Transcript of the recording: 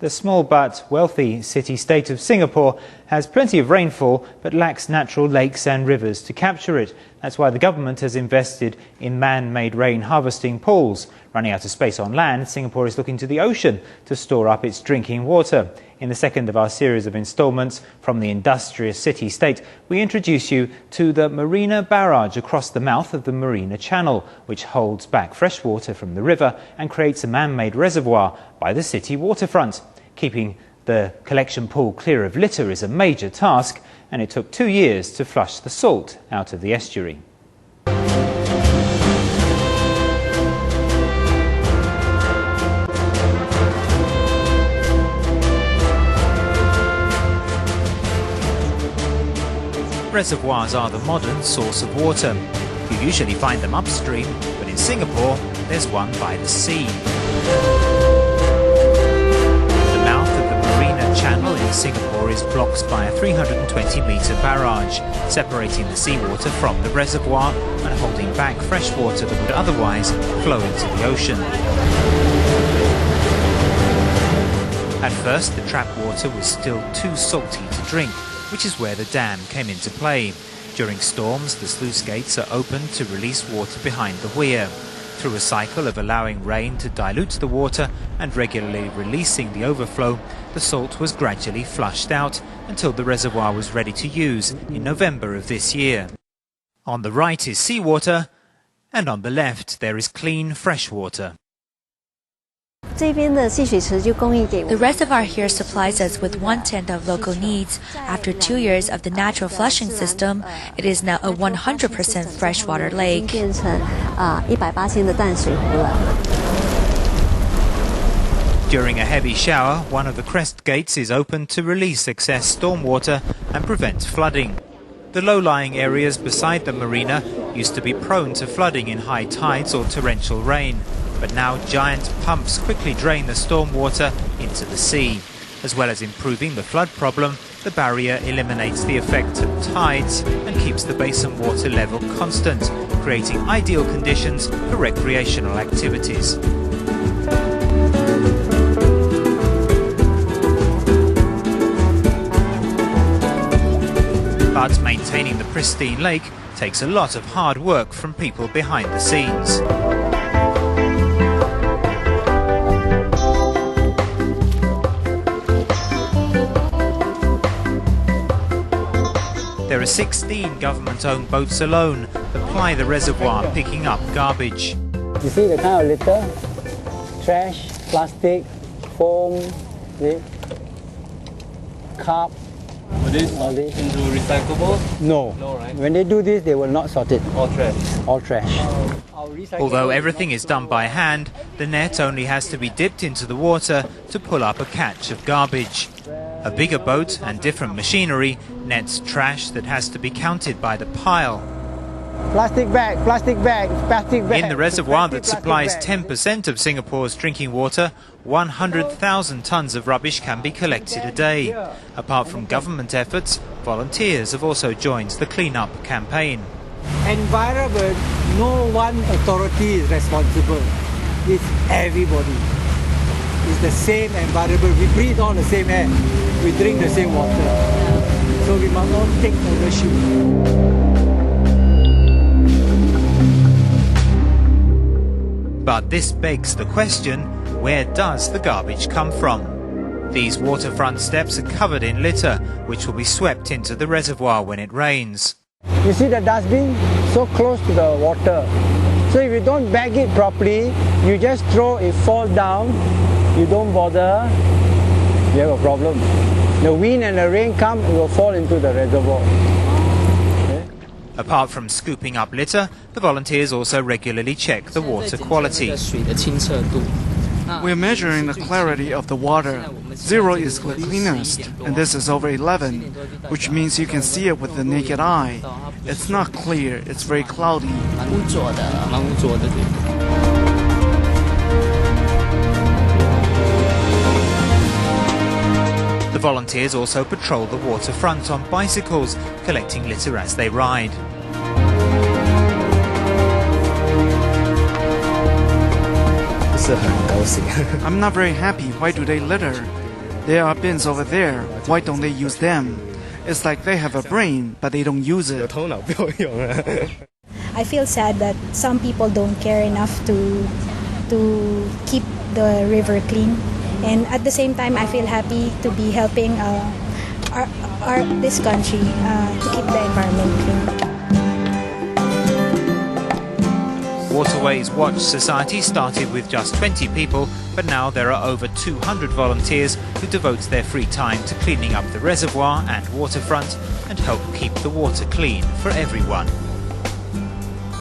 The small but wealthy city-state of Singapore has plenty of rainfall but lacks natural lakes and rivers to capture it. That's why the government has invested in man-made rain harvesting pools. Running out of space on land, Singapore is looking to the ocean to store up its drinking water. In the second of our series of instalments from the industrious city-state, we introduce you to the Marina Barrage across the mouth of the Marina Channel, which holds back fresh water from the river and creates a man-made reservoir by the city waterfront. Keeping the collection pool clear of litter is a major task, and it took 2 years to flush the salt out of the estuary. Reservoirs are the modern source of water. You usually find them upstream, but in Singapore, there's one by the sea. The mouth of the Marina Channel in Singapore is blocked by a 320-metre barrage, separating the seawater from the reservoir and holding back fresh water that would otherwise flow into the ocean. At first, the trapped water was still too salty to drink, which is where the dam came into play. During storms, the sluice gates are opened to release water behind the weir. Through a cycle of allowing rain to dilute the water and regularly releasing the overflow, the salt was gradually flushed out until the reservoir was ready to use in November of this year. On the right is seawater, and on the left there is clean fresh water. The reservoir here supplies us with 1/10 of local needs. After 2 years of the natural flushing system, it is now a 100% freshwater lake. During a heavy shower, one of the crest gates is opened to release excess stormwater and prevent flooding. The low-lying areas beside the marina used to be prone to flooding in high tides or torrential rain. But now giant pumps quickly drain the stormwater into the sea. As well as improving the flood problem, the barrier eliminates the effect of tides and keeps the basin water level constant, creating ideal conditions for recreational activities. But maintaining the pristine lake takes a lot of hard work from people behind the scenes. There are 16 government-owned boats alone that ply the reservoir, picking up garbage. You see the kind of litter? Trash, plastic, foam, carp. Are these into recyclables? No. No, right? When they do this, they will not sort it. All trash? All trash. Although everything is done by hand, the net only has to be dipped into the water to pull up a catch of garbage. A bigger boat and different machinery nets trash that has to be counted by the pile. Plastic bag, plastic bag, plastic bag. In the reservoir that supplies 10% of Singapore's drinking water, 100,000 tonnes of rubbish can be collected a day. Apart from government efforts, volunteers have also joined the clean-up campaign. Environment, no one authority is responsible. It's everybody. It's the same environment. We breathe on the same air. We drink the same water. So we must all take ownership. But this begs the question, where does the garbage come from? These waterfront steps are covered in litter, which will be swept into the reservoir when it rains. You see the dustbin? So close to the water. So if you don't bag it properly, you just throw it, fall down, you don't bother, you have a problem. The wind and the rain come, it will fall into the reservoir. Okay? Apart from scooping up litter, the volunteers also regularly check the water quality. We're measuring the clarity of the water. 0 is the cleanest, and this is over 11, which means you can see it with the naked eye. It's not clear, it's very cloudy. The volunteers also patrol the waterfront on bicycles, collecting litter as they ride. I'm not very happy. Why do they litter? There are bins over there. Why don't they use them? It's like they have a brain, but they don't use it. I feel sad that some people don't care enough to keep the river clean, and at the same time I feel happy to be helping this country to keep the environment clean. Waterways Watch Society started with just 20 people, but now there are over 200 volunteers who devote their free time to cleaning up the reservoir and waterfront and help keep the water clean for everyone.